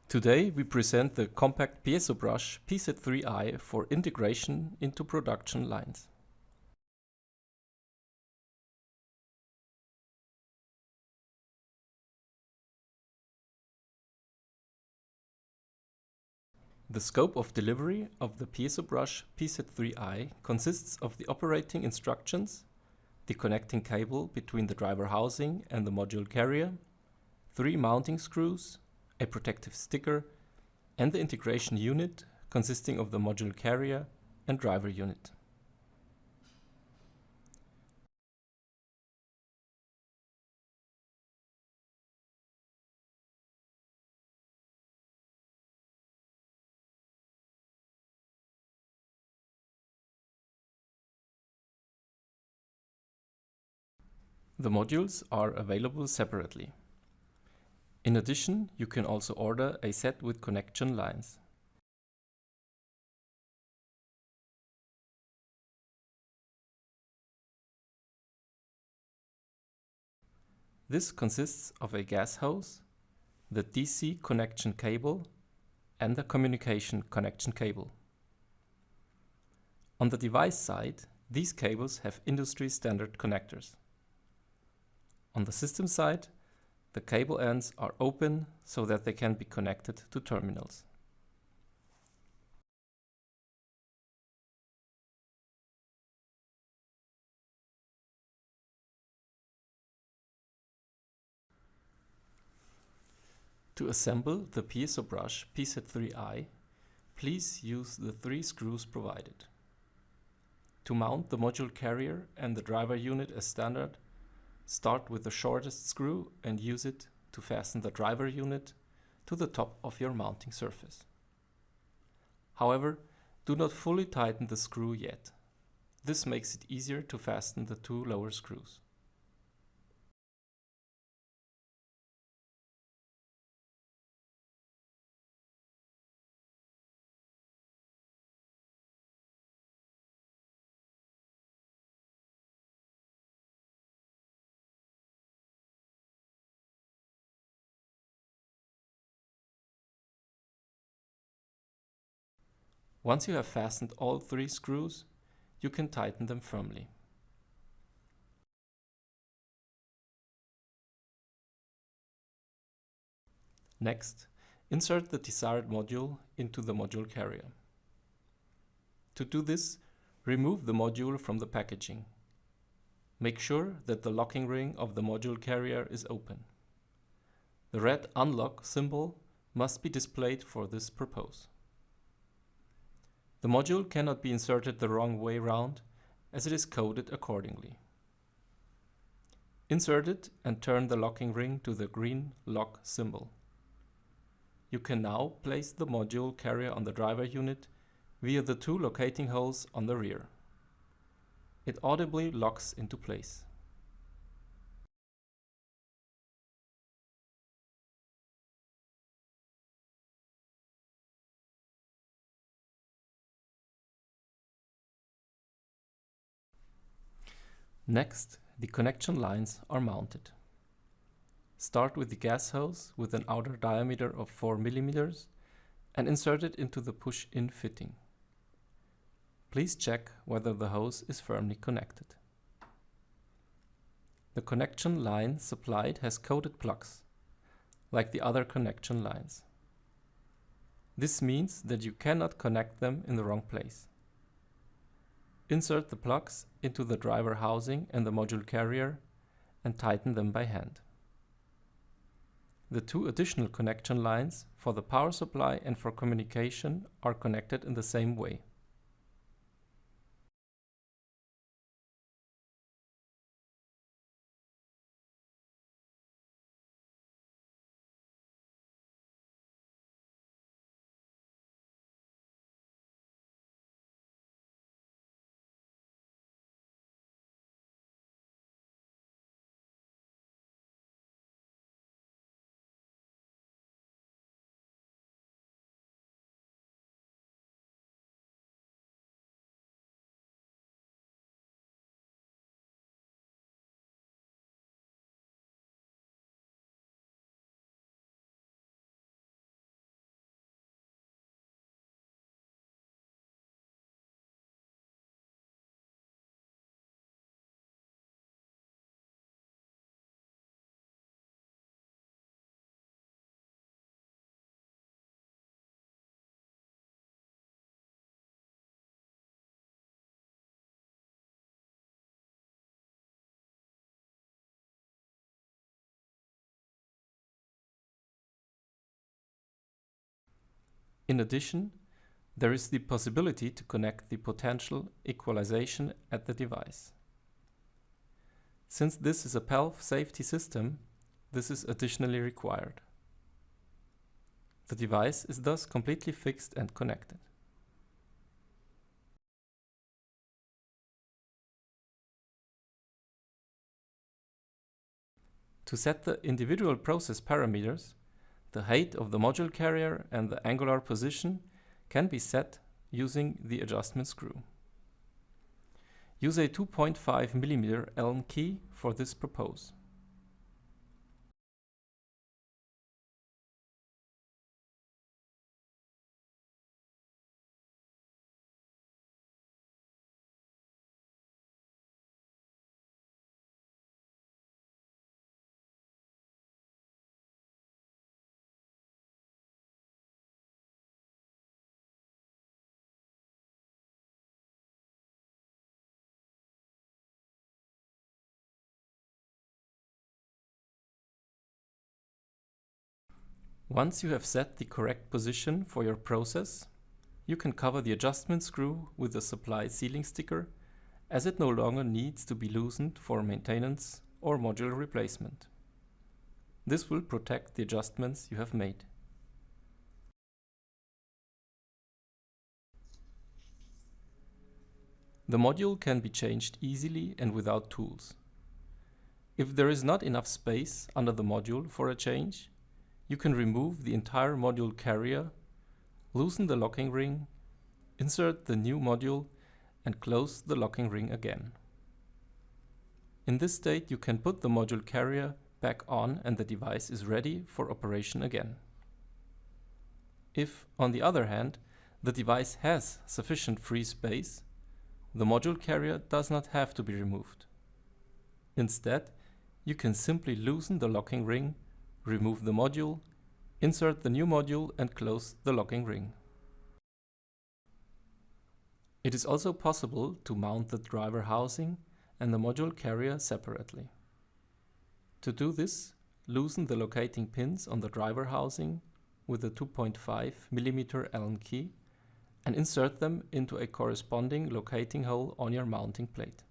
Today we present the compact PiezoBrush PZ3-i for integration into production lines. The scope of delivery of the PiezoBrush PZ3-i consists of the operating instructions, the connecting cable between the driver housing and the module carrier, 3 mounting screws, a protective sticker, and the integration unit consisting of the module carrier and driver unit. The modules are available separately. In addition, you can also order a set with connection lines. This consists of a gas hose, the DC connection cable, and the communication connection cable. On the device side, these cables have industry standard connectors. On the system side, the cable ends are open so that they can be connected to terminals. To assemble the PiezoBrush PZ3-i, please use the 3 screws provided. To mount the module carrier and the driver unit as standard, start with the shortest screw and use it to fasten the driver unit to the top of your mounting surface. However, do not fully tighten the screw yet. This makes it easier to fasten the 2 lower screws. Once you have fastened all 3 screws, you can tighten them firmly. Next, insert the desired module into the module carrier. To do this, remove the module from the packaging. Make sure that the locking ring of the module carrier is open. The red unlock symbol must be displayed for this purpose. The module cannot be inserted the wrong way round, as it is coded accordingly. Insert it and turn the locking ring to the green lock symbol. You can now place the module carrier on the driver unit via the 2 locating holes on the rear. It audibly locks into place. Next, the connection lines are mounted. Start with the gas hose with an outer diameter of 4 mm and insert it into the push-in fitting. Please check whether the hose is firmly connected. The connection line supplied has coated plugs, like the other connection lines. This means that you cannot connect them in the wrong place. Insert the plugs into the driver housing and the module carrier and tighten them by hand. The 2 additional connection lines for the power supply and for communication are connected in the same way. In addition, there is the possibility to connect the potential equalization at the device. Since this is a PALF safety system, this is additionally required. The device is thus completely fixed and connected. To set the individual process parameters, the height of the module carrier and the angular position can be set using the adjustment screw. Use a 2.5 mm Allen key for this purpose. Once you have set the correct position for your process, you can cover the adjustment screw with a supplied sealing sticker, as it no longer needs to be loosened for maintenance or module replacement. This will protect the adjustments you have made. The module can be changed easily and without tools. If there is not enough space under the module for a change, you can remove the entire module carrier, loosen the locking ring, insert the new module, and close the locking ring again. In this state, you can put the module carrier back on and the device is ready for operation again. If, on the other hand, the device has sufficient free space, the module carrier does not have to be removed. Instead, you can simply loosen the locking ring, remove the module, insert the new module, and close the locking ring. It is also possible to mount the driver housing and the module carrier separately. To do this, loosen the locating pins on the driver housing with a 2.5 mm Allen key and insert them into a corresponding locating hole on your mounting plate.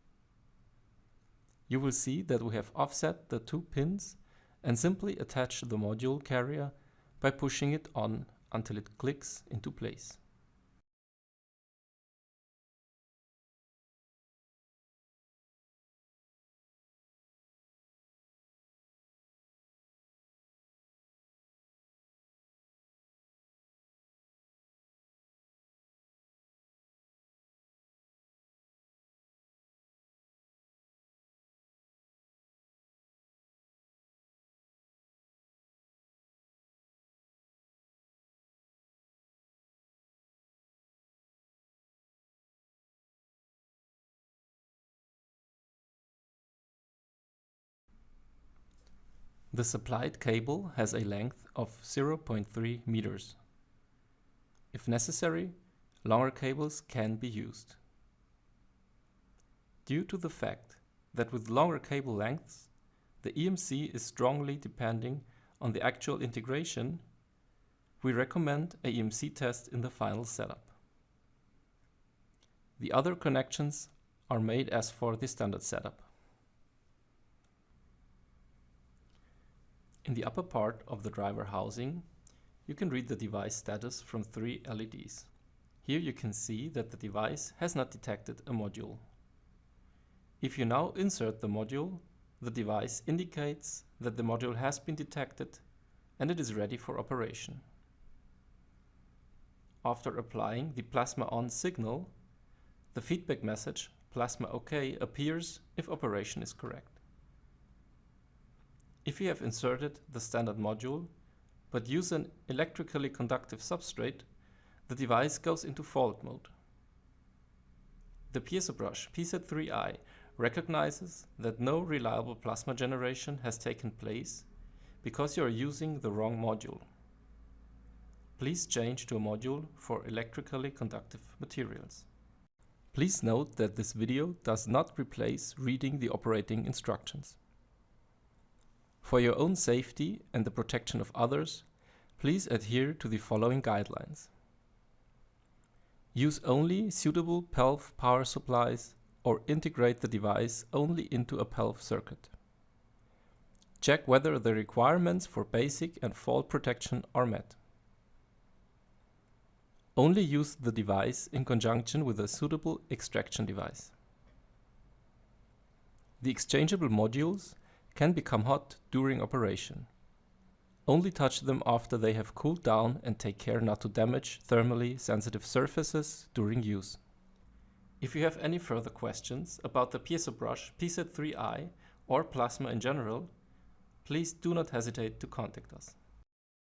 You will see that we have offset the two pins and simply attach the module carrier by pushing it on until it clicks into place. The supplied cable has a length of 0.3 meters. If necessary, longer cables can be used. Due to the fact that with longer cable lengths, the EMC is strongly depending on the actual integration, we recommend a EMC test in the final setup. The other connections are made as for the standard setup. In the upper part of the driver housing, you can read the device status from 3 LEDs. Here you can see that the device has not detected a module. If you now insert the module, the device indicates that the module has been detected and it is ready for operation. After applying the plasma on signal, the feedback message plasma OK appears if operation is correct. If you have inserted the standard module, but use an electrically conductive substrate, the device goes into fault mode. The PiezoBrush PZ3-i recognizes that no reliable plasma generation has taken place because you are using the wrong module. Please change to a module for electrically conductive materials. Please note that this video does not replace reading the operating instructions. For your own safety and the protection of others, please adhere to the following guidelines. Use only suitable PELF power supplies or integrate the device only into a PELF circuit. Check whether the requirements for basic and fault protection are met. Only use the device in conjunction with a suitable extraction device. The exchangeable modules can become hot during operation. Only touch them after they have cooled down and take care not to damage thermally sensitive surfaces during use. If you have any further questions about the PiezoBrush PZ3-i or plasma in general, please do not hesitate to contact us.